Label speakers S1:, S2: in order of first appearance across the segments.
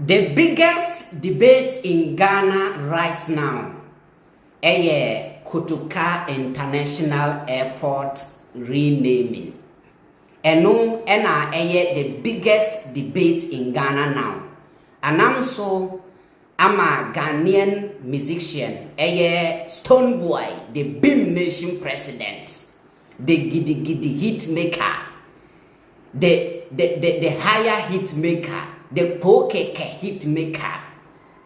S1: The biggest debate in Ghana right now is Kotoka International Airport renaming. And no, the biggest debate in Ghana now. And I'm a Ghanaian musician, Stonebwoy, the Beam Nation president, the Gidi hit maker, the higher hit maker, the pokeke hit maker.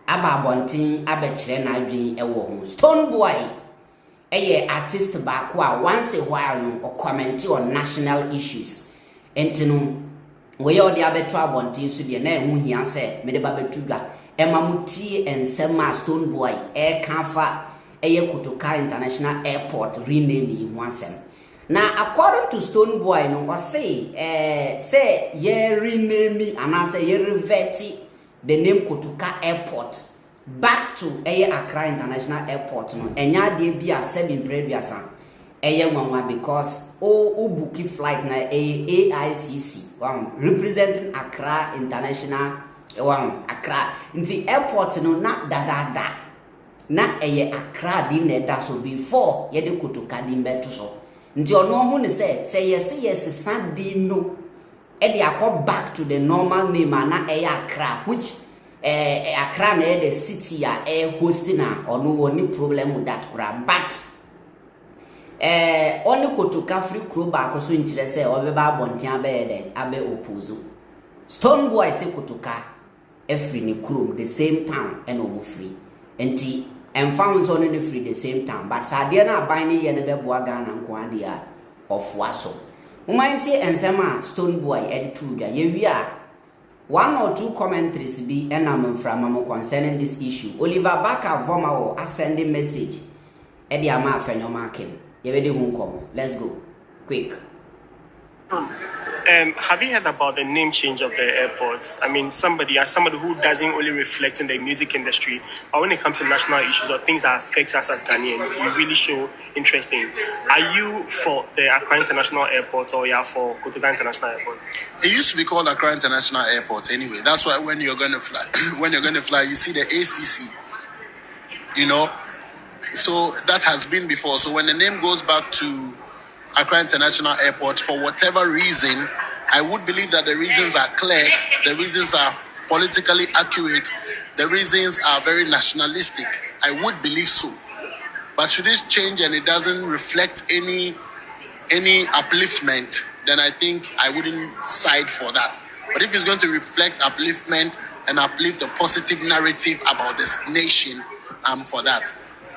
S1: Aba bontin abechire na adwin ewo ho. Stonebwoy artist back once a while no comment on national issues. Entino we all the abeto abontin so de na ehu hia se me de ba betudwa emamutie ensema Stonebwoy kanfa Kotoka International Airport rename ho asem. Now according to Stonebwoy no o say ye rename and say ye revert the name Kotoka Airport back to Accra International Airport no enya de bia 7 previous nwanwa because o bookie flight na AICC representing Accra International Accra nti airport no na da na Accra di na da so before ye de Kotoka di beto so nti ono ho ne say yes sadi no they are back to the normal name na Accra, which Accra na the city hosting or no any problem with that crap. But only Kotoka free crew back so in Chile say obeba bontia be abe opozo. Stonebwoy say Kotoka free ni crew the same town and omo free. Enti found on the free the same town. But sadia na bani ye ne be boa Ghana nko ade of waso. Umainti ensema Stonebwoy edituga ye one or two commentaries be enam from concerning this issue. Oliver Barker Vomawo sending message edi ama Afenyo Markin. Ye be de hu kom. Let's go. Quick.
S2: Have you heard about the name change of the airports? I mean, somebody who doesn't only reflect in the music industry, but when it comes to national issues or things that affect us as Ghanaians, you really show interest in. Are you for the Accra International Airport or you are for Kotoka International Airport?
S3: It used to be called Accra International Airport anyway. That's why when you're going to fly, you see the ACC. You know, so that has been before. So when the name goes back to Accra International Airport, for whatever reason, I would believe that the reasons are clear, the reasons are politically accurate, the reasons are very nationalistic. I would believe so. But should this change and it doesn't reflect any upliftment, then I think I wouldn't side for that. But if it's going to reflect upliftment and uplift a positive narrative about this nation, I'm for that.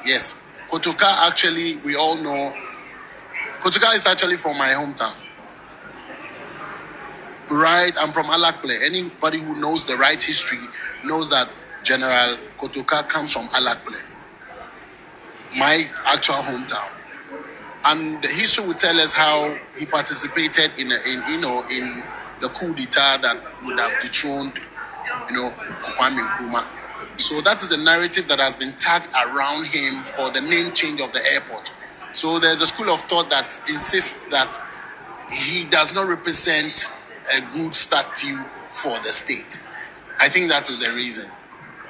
S3: Yes. Kotoka, actually, we all know, Kotoka is actually from my hometown. Right, I'm from Alakple. Anybody who knows the right history knows that General Kotoka comes from Alakple, my actual hometown. And the history will tell us how he participated in the coup d'etat that would have dethroned, Oppong Nkrumah. So that is the narrative that has been tagged around him for the name change of the airport. So there's a school of thought that insists that he does not represent a good statue for the state. I think that is the reason.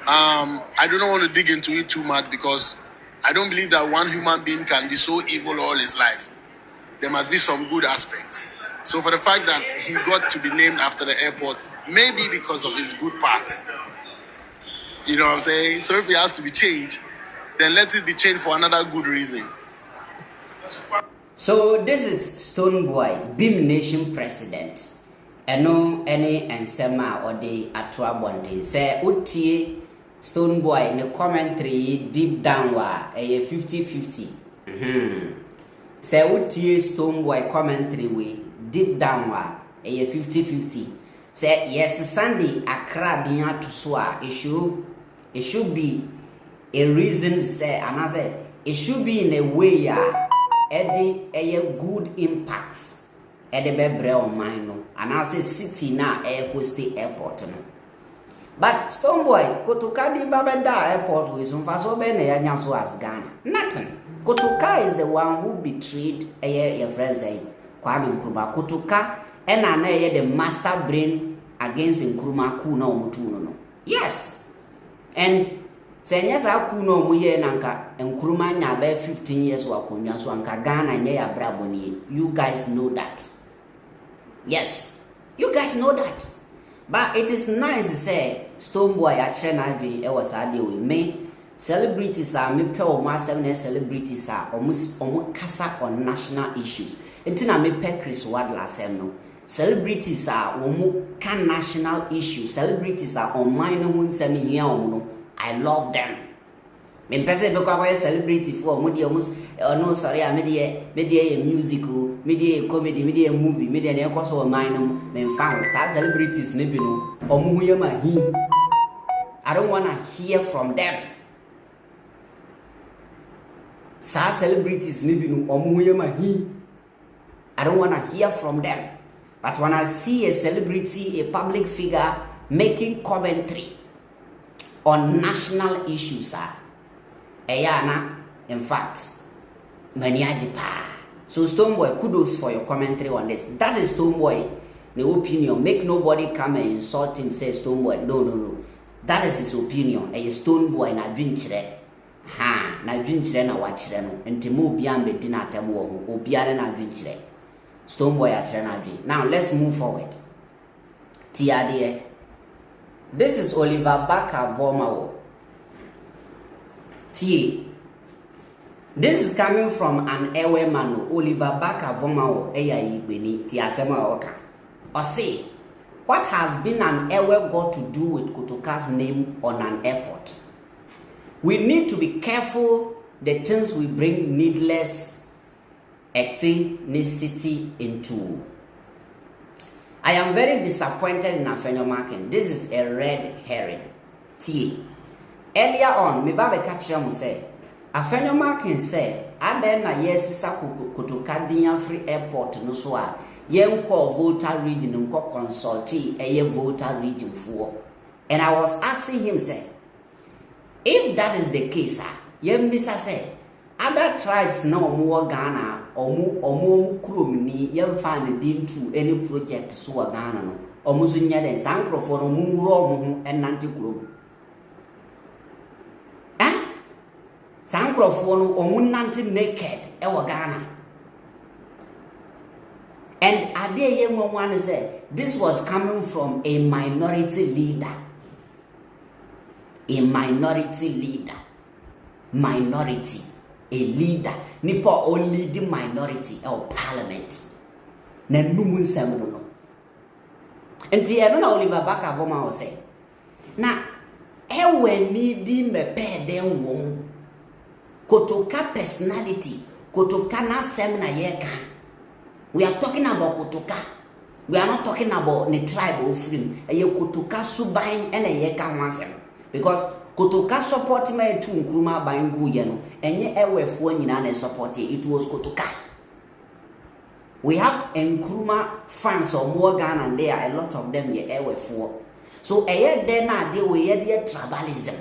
S3: I do not want to dig into it too much because I don't believe that one human being can be so evil all his life. There must be some good aspects. So for the fact that he got to be named after the airport, maybe because of his good parts. You know what I'm saying? So if he has to be changed, then let it be changed for another good reason.
S1: So this is Stonebwoy, Beam Nation president. Eno any ensema or the atua bontin. Say utie Stonebwoy ne commentary deep down wa 50-50. Say utie Stonebwoy commentary we deep down wa 50-50. Say yes Sunday Accra dinya to so it should be a reason say and I say it should be in a way a good impact at the bebre on mine no and I say city na host airport no. But Stonebwoy Kotoka di babeda airport with some faso be na yanya so as Ghana. Nothing. Kotoka is the one who betrayed your friends Kwame Nkrumah. Kotoka na the master brain against Nkrumah coup na omutu no. Yes. And Senyas Akuno Muye Nanka and Nkrumah nya 15 years wakunya so anka Ghana nye ya braboni. You guys know that. Yes. You guys know that. But it is nice to say Stonebwoy actually na be was ade we me celebrities are me pe o ma celebrities are almost kasa on national issues. Ntina me pe Chris Wadler asem no. Celebrities are can national issues. Celebrities are on mine who nsem hia no. I love them. Me pese be kwa celebrity for mo dey almost no sorry I media musical, media comedy, media movie, media na ekoso on mine no me fan. Sa celebrities ne bi no omo hu yama hi. I don't want to hear from them. Sa celebrities ne bi no omo hu yama hi. I don't want to hear from them. But when I see a celebrity, a public figure making commentary on national issues, in fact, maniajipa. So Stonebwoy, kudos for your commentary on this. That is Stonebwoy, the opinion. Make nobody come and insult him, say Stonebwoy. No. That is his opinion. A Stonebwoy na dwinchire. Na dwinchire na wachire no. Ntimo bia mbedi na atemu wo ho. Obiare na dwinchire. Stonebwoy atrenadwi. Now let's move forward. Tiade. This is Oliver Barker Vomawo. T. This is coming from an Ewe man, Oliver Barker Vomawo. Eya Igbeni Tiasema Oka. Or say, what has been an Ewe got to do with Kotoka's name on an airport? We need to be careful the things we bring needless ethnicity into. I am very disappointed in Afenyo Markin. This is a red herring. T. Earlier on, me babe kachira say, Afenyo Markin said, "Aden na yesisa Kotoka Dinya Free Airport no so a yenko Volta region nko consultee eye Volta region for." And I was asking him say, if that is the case, yembisa say, other tribes no more Ghana omu krom ni yemfa ne dim to any project so Ghana no omu so nya den sankrofo no mu ro omu ho enante krom sankrofo no omu nante naked e wo Ghana. And ade ye one say this was coming from a minority leader. Minority, a leader, nipa only the minority or parliament. Na numun semuno no. Enti e no na Oliver Barker Voma o say. Na ewe ni di me pe den wo. Kotoka personality, Kotoka na sem na ye kan. We are talking about Kotoka. We are not talking about the tribe of freedom. Eye Kotoka subain ene ye kan wansem. Because Kotoka support me to Nkrumah bangu ye no enye ewefo nyina na support it was Kotoka. We have Nkrumah fans or more Ghana and there are a lot of them ye ewefo. So eye there na dey we ye tribalism.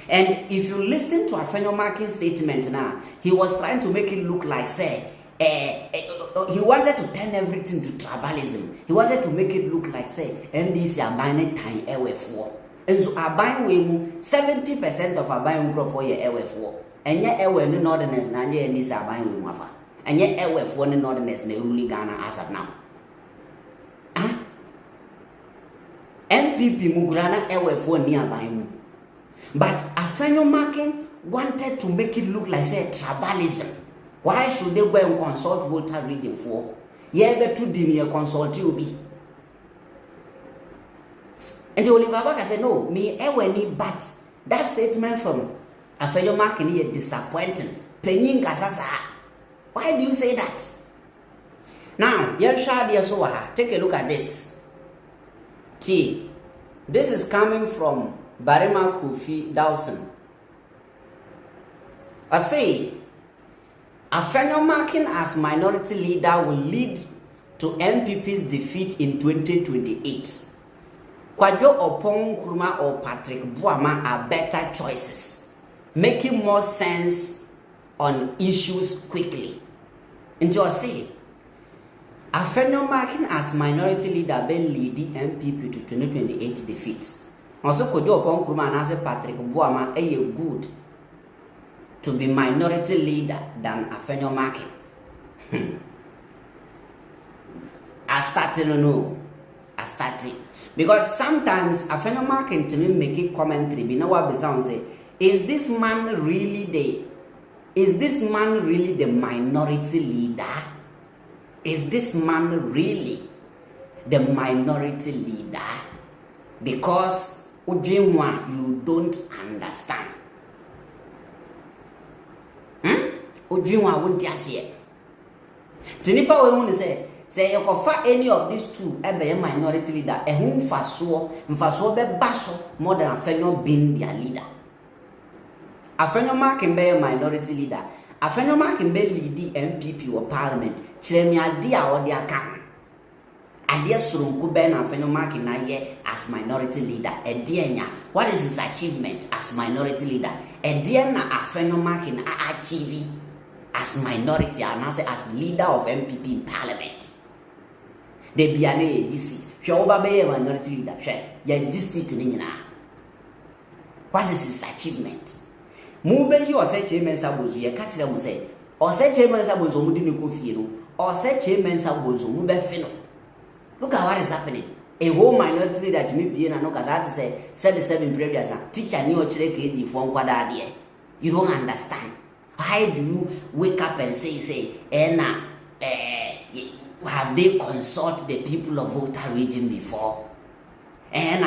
S1: And if you listen to Afenyo Markin's statement now, he was trying to make it look like say he wanted to turn everything to tribalism. He wanted to make it look like say NDC are buying time ewefo. And so aban we mu 70% of aban grow for your ewefo. Enye ewe no northerners na nye NDC aban we mu afa. Enye ewefo no northerners na rule Ghana as of now. NPP mu grana ewefo ni aban mu. But Afenyo Markin wanted to make it look like say tribalism. Why should they go and consult Volta region for? Ye betu dini consult you be. And Oliver Barker said, no, me eweni but that statement from Afenyo Markin is disappointing. Penyin kasasa. Why do you say that? Now, take a look at this. T. This is coming from Barima Kofi Dawson. I say, Afenyo Markin as minority leader will lead to NPP's defeat in 2028. Kwadwo Oppong Nkrumah or Patrick Buama are better choices, making more sense on issues quickly. And you see, Afenyo Markin as minority leader been leading NPP to 2028 defeat. Also, Oppong Nkrumah and Patrick Buama good to be minority leader than Afenyo Markin. I started because sometimes Afenyo Markin to me make a commentary. Be now what sound say, is this man really the minority leader? Is this man really the minority leader? Because Ujimwa, you don't understand. Ujimwa won't just say. Tinipa we want to say you offer any of these two a minority leader, a whom mfaso be baso more than Afenyo being their leader. Afenyo Markin be a minority leader. Afenyo Markin be lead NPP or parliament. Chiremi adia or their can. Adia surunku ben Afenyo Markin na ye as minority leader. Edienya, what is his achievement as minority leader? Ediena Afenyo Markin achieve as minority and as leader of NPP in parliament. De biane ye GC. She oba be minority leader. She ye GC nina. What is his achievement? Mube you or say chairman sabozu ye catch them say or say chairman sabozu mudi ni kofiro or say chairman sabozu mube fino. Look at what is happening. A whole minority leader to me being no cause I have to say 77 previous teacher ni ochire keji for nkwada ade. You don't understand. Why do you wake up and say have they consult the people of Volta region before? And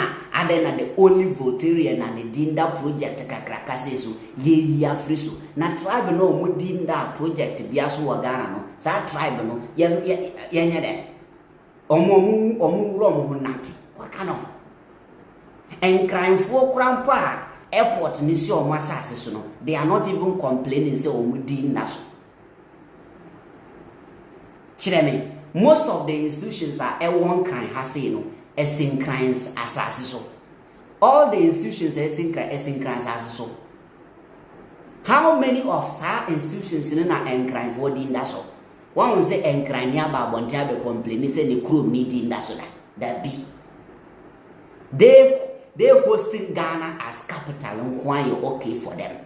S1: then the only Voltarian and the Dinda project Kakrakasesu, ye Afrisu. Na tribe no mu Dinda project Biasu Wagana no. Sa tribe no yanyade. Omu rom nati. What kind of? And crime for grandpa airport nisi omu asase no. They are not even complaining say omu Dinda so. Chireme, most of the institutions are a one kind hasino. Crimes as all the institutions crimes as how many of our institutions in an crime for the so one will say crime near Babontia be complaining say the crew needing that be they hosting Ghana as capital and why you okay for them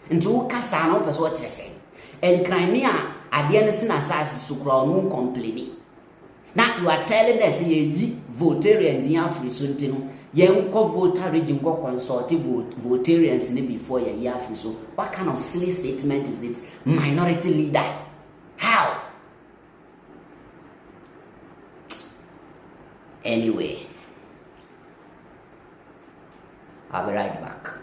S1: into Kasano person what you say and crime near at the end as no complaining. Now you are telling us ye Voltarian dia free suntino yen ko Volta region ko consult Voltarians ni before ye year free so what kind of silly statement is this? Minority leader. How? Anyway, I'll be right back.